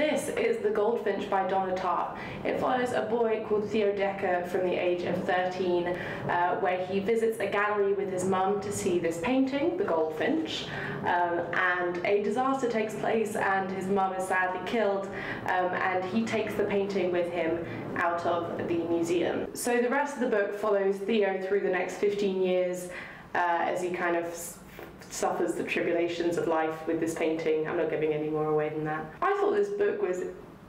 This is The Goldfinch by Donna Tartt. It follows a boy called Theo Decker from the age of 13, where he visits a gallery with his mum to see this painting, The Goldfinch, and a disaster takes place and his mum is sadly killed, and he takes the painting with him out of the museum. So the rest of the book follows Theo through the next 15 years as he kind of suffers the tribulations of life with this painting. I'm not giving any more away than that. I thought this book was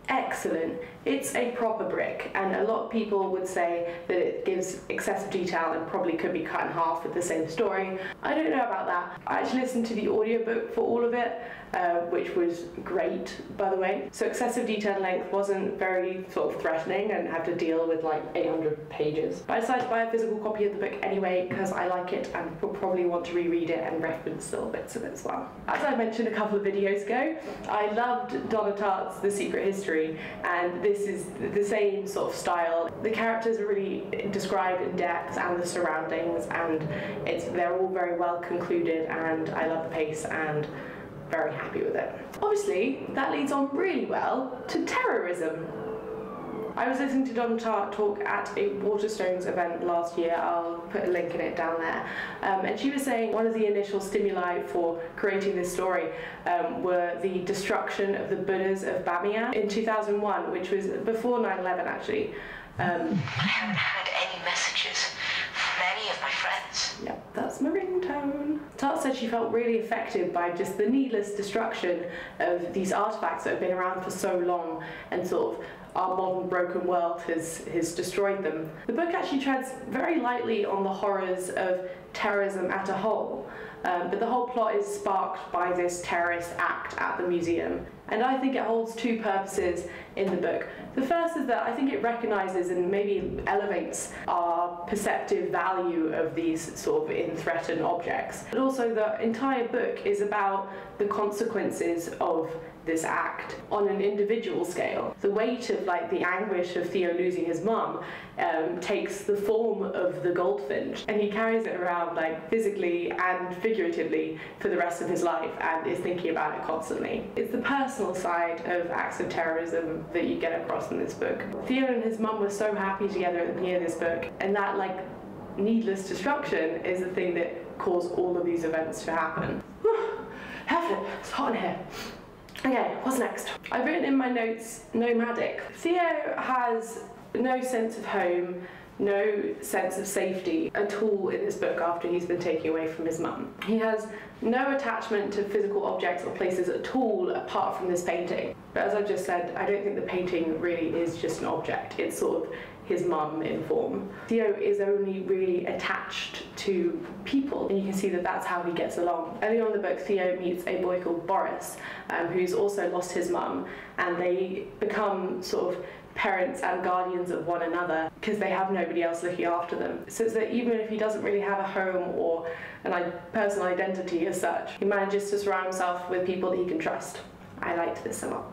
excellent. It's a proper brick, and a lot of people would say that it gives excessive detail and probably could be cut in half with the same story. I don't know about that. I actually listened to the audiobook for all of it, which was great, by the way. So excessive detail length wasn't very sort of threatening and had to deal with like 800 pages. But I decided to buy a physical copy of the book anyway because I like it and will probably want to reread it and reference little bits of it as well. As I mentioned a couple of videos ago, I loved Donna Tartt's The Secret History, and this is the same sort of style. The characters are really described in depth, and the surroundings, and they're all very well concluded, and I love the pace and very happy with it. Obviously, that leads on really well to terrorism. I was listening to Donna Tartt talk at a Waterstones event last year. I'll put a link in it down there. And she was saying one of the initial stimuli for creating this story were the destruction of the Buddhas of Bamiyan in 2001, which was before 9/11 actually. I haven't had any messages from any of my friends. Yep, that's my ringtone. Tartt said she felt really affected by just the needless destruction of these artifacts that have been around for so long, and sort of our modern broken world has destroyed them. The book actually treads very lightly on the horrors of terrorism as a whole, but the whole plot is sparked by this terrorist act at the museum. And I think it holds two purposes in the book. The first is that I think it recognises and maybe elevates our perceptive value of these sort of threatened objects. But also the entire book is about the consequences of this act on an individual scale. The weight of like the anguish of Theo losing his mum takes the form of the goldfinch, and he carries it around like physically and figuratively for the rest of his life and is thinking about it constantly. It's the personal side of acts of terrorism that you get across in this book. Theo and his mum were so happy together at the beginning of this book, and that like needless destruction is the thing that caused all of these events to happen. Heaven, it's hot in here. Okay, what's next? I've written in my notes, nomadic. Theo has no sense of home, no sense of safety at all in this book after he's been taken away from his mum. He has no attachment to physical objects or places at all apart from this painting. But as I've just said, I don't think the painting really is just an object. It's sort of his mum in form. Theo is only really attached to people, and you can see that that's how he gets along. Early on in the book, Theo meets a boy called Boris, who's also lost his mum, and they become sort of parents and guardians of one another because they have nobody else looking after them. So it's that even if he doesn't really have a home or a personal identity as such, he manages to surround himself with people that he can trust. I liked this a lot.